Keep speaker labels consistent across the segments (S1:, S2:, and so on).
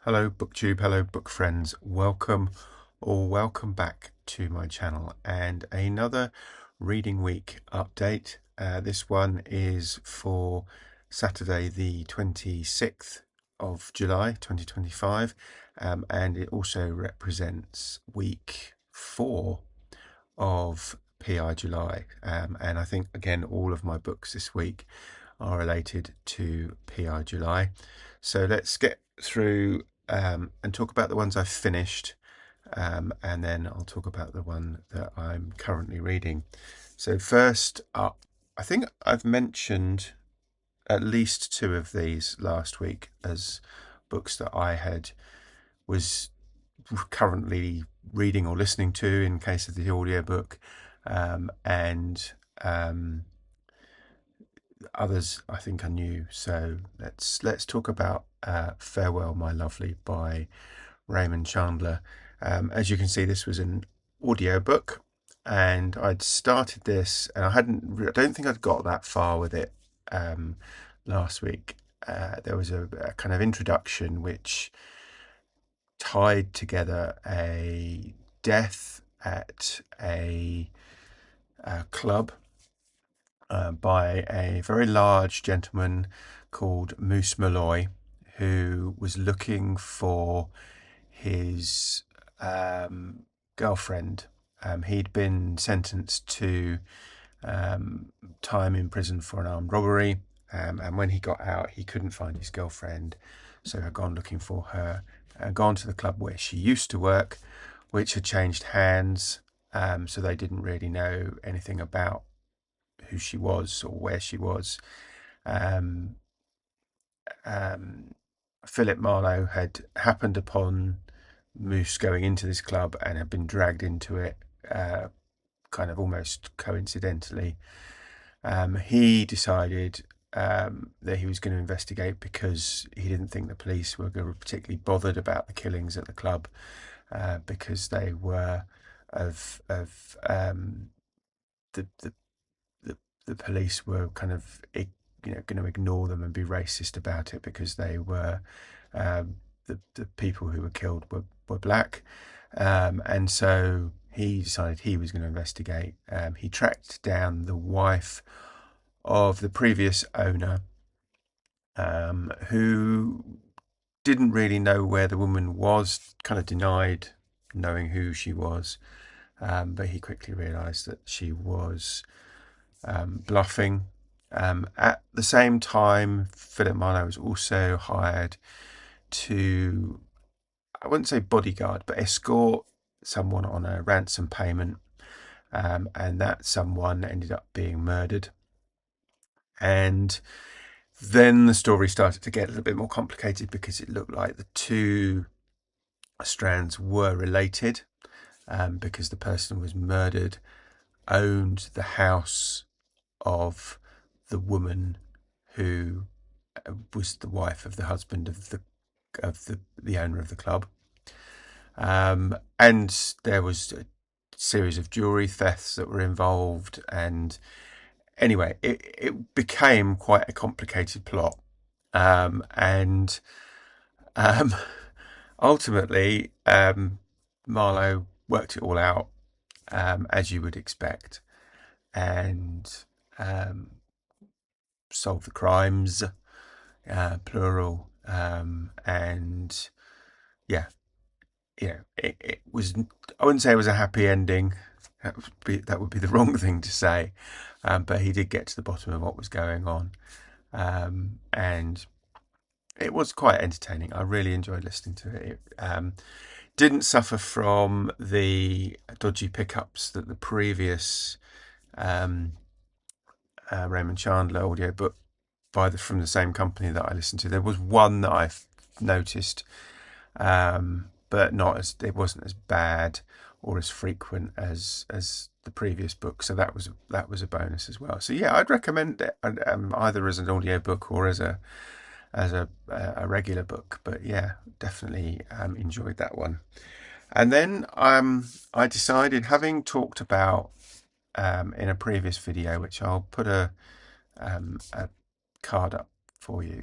S1: Hello booktube, hello book friends, welcome back to my channel and another reading week update. This one is for Saturday the 26th of July 2025, and it also represents week 4 of PI July, and I think again all of my books this week are related to PI July. So let's get through and talk about the ones I've finished, and then I'll talk about the one that I'm currently reading. So first up, I think I've mentioned at least 2 of these last week as books that I was currently reading or listening to in case of the audiobook, and others I think are new. So let's talk about Farewell My Lovely by Raymond Chandler. As you can see, this was an audiobook, and I'd started this and I don't think I'd got that far with it last week. There was a kind of introduction which tied together a death at a club by a very large gentleman called Moose Malloy, who was looking for his girlfriend. He'd been sentenced to time in prison for an armed robbery, and when he got out he couldn't find his girlfriend, so had gone looking for her and gone to the club where she used to work, which had changed hands, so they didn't really know anything about who she was or where she was. Philip Marlowe had happened upon Moose going into this club and had been dragged into it kind of almost coincidentally. He decided that he was going to investigate because he didn't think the police were particularly bothered about the killings at the club, because they were the police were kind of going to ignore them and be racist about it because they were the people who were killed were black, and so he decided he was going to investigate. He tracked down the wife of the previous owner, who didn't really know where the woman was, kind of denied knowing who she was, but he quickly realised that she was bluffing. At the same time, Philip Marlowe was also hired to, I wouldn't say bodyguard, but escort someone on a ransom payment, and that someone ended up being murdered. And then the story started to get a little bit more complicated because it looked like the two strands were related, because the person who was murdered owned the house of the woman who was the wife of the husband of the owner of the club, and there was a series of jewelry thefts that were involved, and anyway, it became quite a complicated plot, and ultimately Marlowe worked it all out, as you would expect, and solved the crimes, plural, and yeah, it was, I wouldn't say it was a happy ending. That would be the wrong thing to say, but he did get to the bottom of what was going on, and it was quite entertaining. I really enjoyed listening to it. It didn't suffer from the dodgy pickups that the previous Raymond Chandler audiobook from the same company that I listened to. There was one that I've noticed, but it wasn't as bad or as frequent as the previous book, so that was a bonus as well. So yeah, I'd recommend it, either as an audiobook or as a regular book, but yeah, definitely enjoyed that one. And then I decided, having talked about in a previous video, which I'll put a card up for you,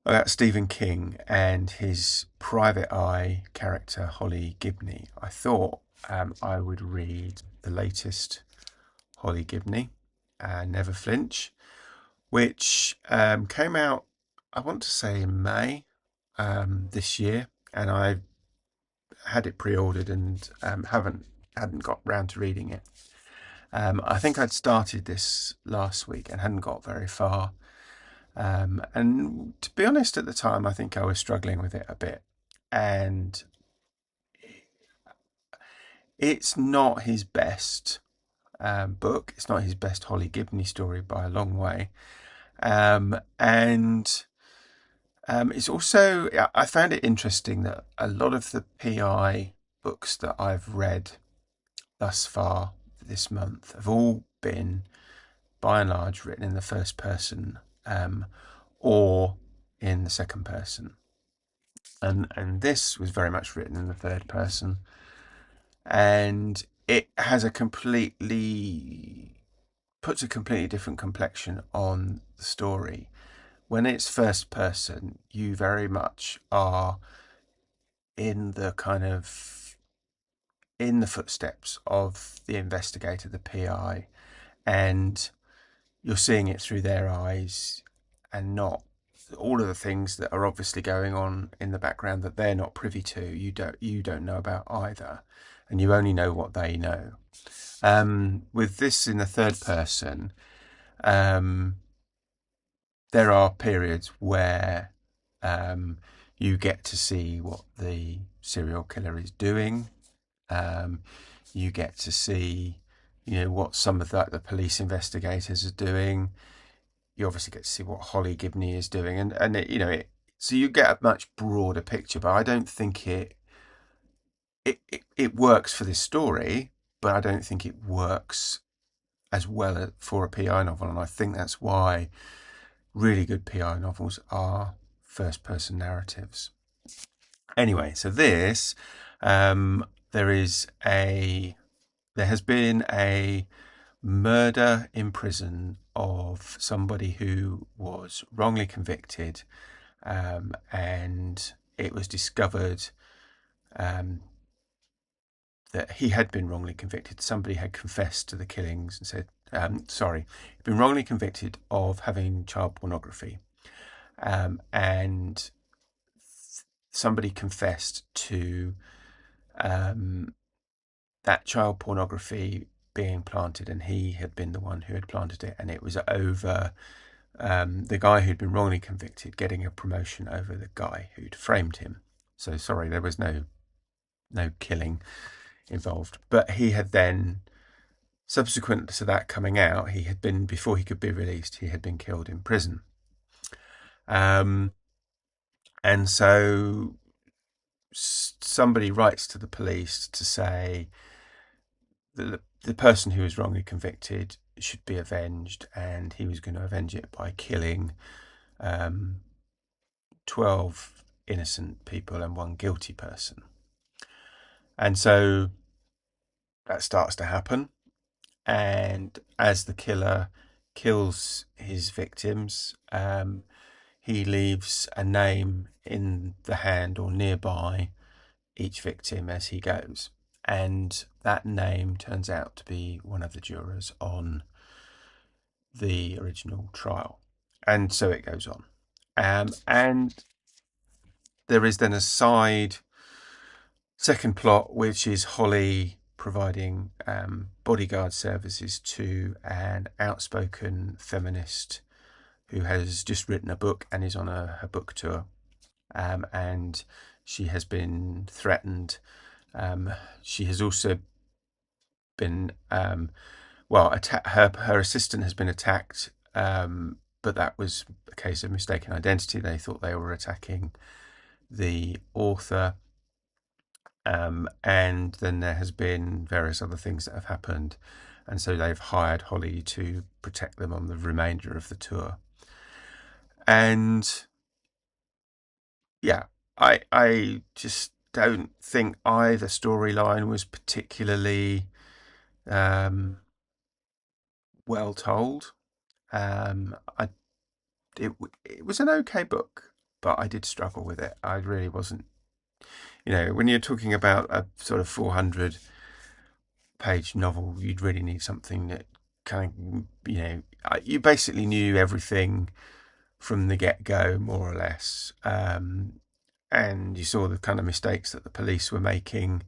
S1: about Stephen King and his private eye character, Holly Gibney. I thought I would read the latest Holly Gibney, Never Flinch, which came out, I want to say, in May this year, and I had it pre-ordered and hadn't got round to reading it. I think I'd started this last week and hadn't got very far. And to be honest, at the time, I think I was struggling with it a bit. And it's not his best book. It's not his best Holly Gibney story by a long way. And it's also, I found it interesting that a lot of the PI books that I've read thus far this month have all been, by and large, written in the first person or in the second person. And this was very much written in the third person. And it has puts a completely different complexion on the story. When it's first person, you very much are in the footsteps of the investigator, the PI, and you're seeing it through their eyes and not all of the things that are obviously going on in the background that they're not privy to. You don't know about either, and you only know what they know. With this in the third person, there are periods where you get to see what the serial killer is doing. You get to see, what some of the police investigators are doing. You obviously get to see what Holly Gibney is doing, and so you get a much broader picture. But I don't think it works for this story, but I don't think it works as well for a PI novel, and I think that's why really good PI novels are first person narratives. Anyway, so this there has been a murder in prison of somebody who was wrongly convicted, and it was discovered that he had been wrongly convicted. Somebody had confessed to the killings and said, he'd been wrongly convicted of having child pornography. And somebody confessed to that child pornography being planted, and he had been the one who had planted it, and it was over the guy who'd been wrongly convicted getting a promotion over the guy who'd framed him. So sorry, there was no killing involved, but he had then, subsequent to that coming out, before he could be released, he had been killed in prison. And so somebody writes to the police to say that the person who was wrongly convicted should be avenged, and he was going to avenge it by killing 12 innocent people and one guilty person. And so that starts to happen, and as the killer kills his victims, he leaves a name in the hand or nearby each victim as he goes, and that name turns out to be one of the jurors on the original trial, and so it goes on. And there is then a second plot, which is Holly providing bodyguard services to an outspoken feminist who has just written a book and is on her book tour, and she has been threatened. She has also been her assistant has been attacked, but that was a case of mistaken identity. They thought they were attacking the author. And then there has been various other things that have happened, and so they've hired Holly to protect them on the remainder of the tour. And yeah, I just don't think either storyline was particularly well told. It was an okay book, but I did struggle with it. I really wasn't, when you're talking about a sort of 400-page novel, you'd really need something that kind of, you basically knew everything from the get-go, more or less. And you saw the kind of mistakes that the police were making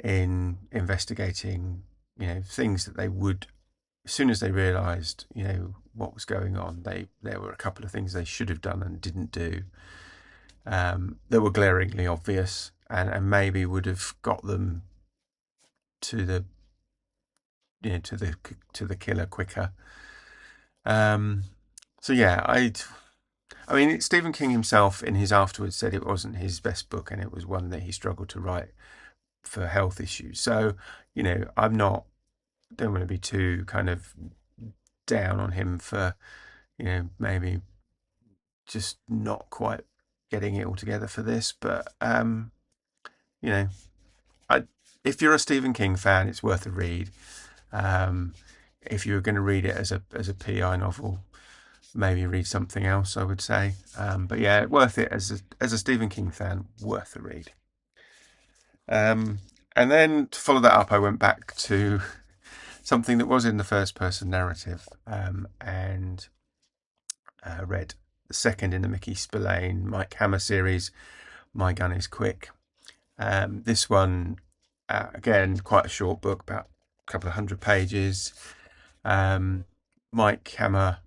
S1: in investigating, things that they would, as soon as they realised, what was going on, there were a couple of things they should have done and didn't do, that were glaringly obvious, and maybe would have got them to the to the killer quicker. So yeah, I mean, Stephen King himself in his afterwards said it wasn't his best book, and it was one that he struggled to write for health issues. So, I'm not, don't want to be too kind of down on him for, maybe just not quite getting it all together for this. But, you know, I, if you're a Stephen King fan, it's worth a read. If you're going to read it as a PI novel, maybe read something else, I would say. But yeah, worth it as a Stephen King fan, worth a read. And then to follow that up, I went back to something that was in the first person narrative, and read the second in the Mickey Spillane Mike Hammer series, My Gun is Quick. This one, again, quite a short book, about a couple of 100 pages. Mike Hammer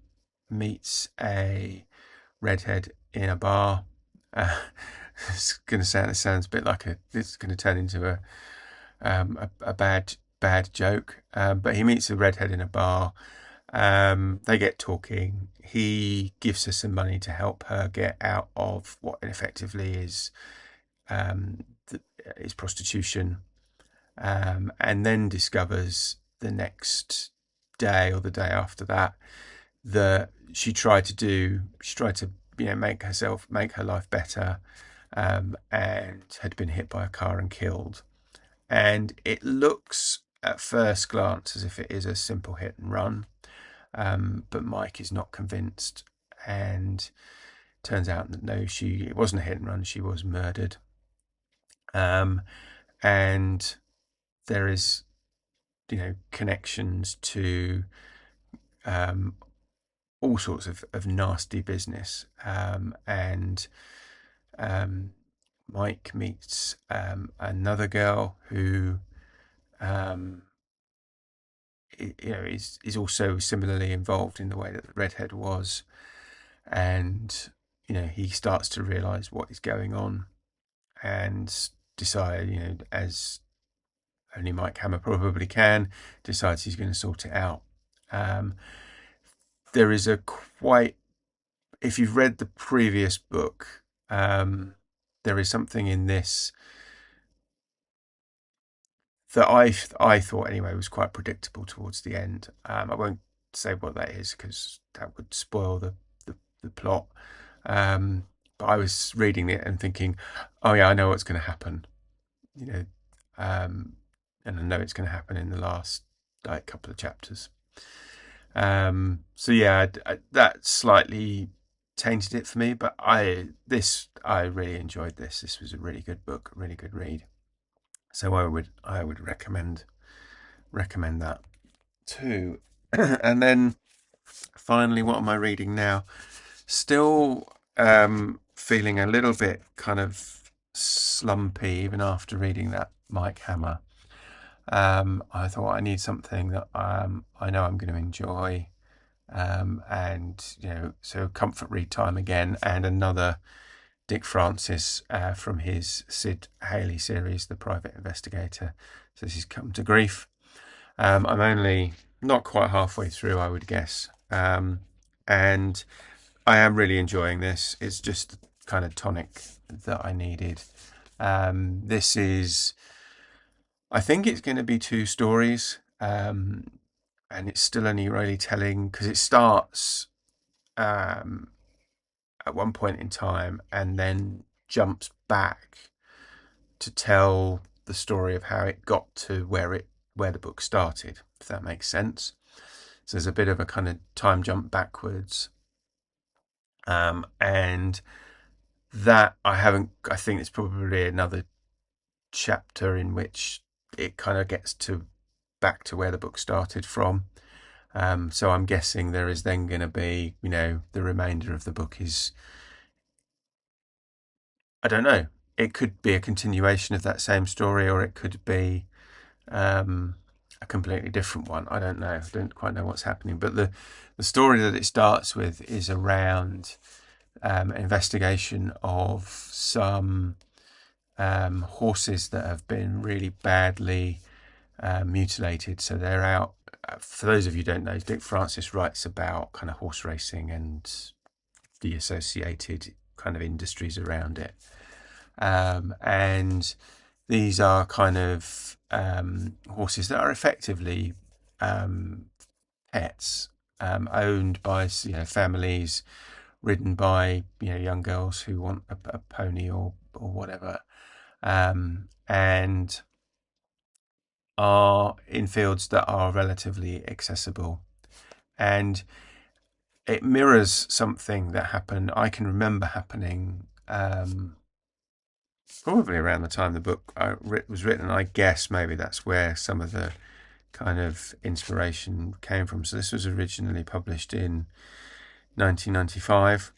S1: meets a redhead in a bar. It's going to sound. It sounds a bit like it's going to turn into a bad joke. But he meets a redhead in a bar. They get talking. He gives her some money to help her get out of what effectively is prostitution, and then discovers the next day or the day after that she tried to make her life better, and had been hit by a car and killed. And it looks at first glance as if it is a simple hit and run, but Mike is not convinced, and turns out that no, it wasn't a hit and run, she was murdered. And there is, connections to all sorts of nasty business. And Mike meets another girl who is also similarly involved in the way that the redhead was, and he starts to realize what is going on, and decide, as only Mike Hammer probably can, decides he's going to sort it out. There is if you've read the previous book, there is something in this that I thought anyway was quite predictable towards the end. I won't say what that is because that would spoil the plot. But I was reading it and thinking, oh yeah, I know what's going to happen, and I know it's going to happen in the last couple of chapters. So yeah, that slightly tainted it for me, but I really enjoyed this. This was a really good book, a really good read. So I would recommend that too. And then finally, what am I reading now? Still feeling a little bit kind of slumpy even after reading that Mike Hammer. I thought I need something that I know I'm going to enjoy, and so comfort read time again, and another Dick Francis from his Sid Haley series, The Private Investigator. So this is Come to Grief. I'm only not quite halfway through, I would guess, and I am really enjoying this. It's just the kind of tonic that I needed. This is, I think it's going to be 2 stories, and it's still only really telling because it starts at one point in time and then jumps back to tell the story of how it got to where the book started, if that makes sense. So there's a bit of a kind of time jump backwards, and that I haven't. I think it's probably another chapter in which it kind of gets to back to where the book started from. So I'm guessing there is then going to be, the remainder of the book is, I don't know. It could be a continuation of that same story, or it could be a completely different one. I don't know. I don't quite know what's happening. But the story that it starts with is around investigation of some horses that have been really badly mutilated. So they're out. For those of you who don't know, Dick Francis writes about kind of horse racing and the associated kind of industries around it. And these are kind of horses that are effectively pets, owned by families, ridden by young girls who want a pony or whatever, and are in fields that are relatively accessible. And it mirrors something that happened. I can remember happening probably around the time the book was written. I guess maybe that's where some of the kind of inspiration came from. So this was originally published in 1995.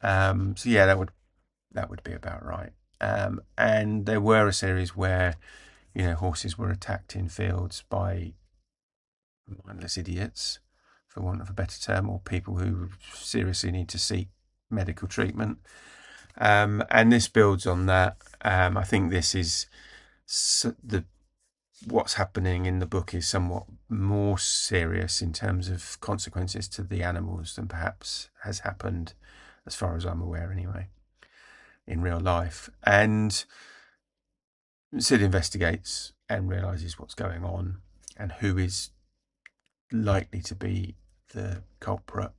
S1: So yeah, that would be about right. And there were a series where horses were attacked in fields by mindless idiots, for want of a better term, or people who seriously need to seek medical treatment. And this builds on that. I think this is what's happening in the book is somewhat more serious in terms of consequences to the animals than perhaps has happened, as far as I'm aware anyway, in real life. And Sid investigates and realizes what's going on and who is likely to be the culprit,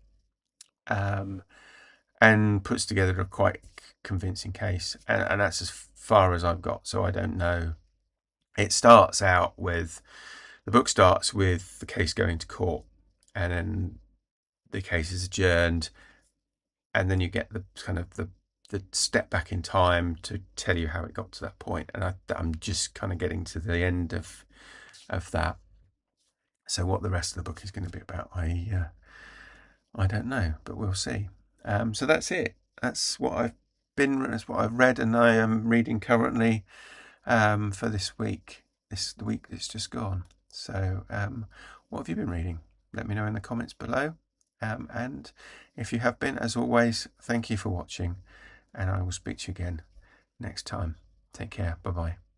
S1: and puts together a quite convincing case. And that's as far as I've got, so I don't know. It starts out with, the book starts with the case going to court, and then the case is adjourned, and then you get the kind of the step back in time to tell you how it got to that point. And I'm just kind of getting to the end of that. So what the rest of the book is going to be about, I don't know, but we'll see. So that's it. That's what I've read, and I am reading currently for this week. The week that's just gone. So what have you been reading? Let me know in the comments below. And if you have been, as always, thank you for watching, and I will speak to you again next time. Take care. Bye bye.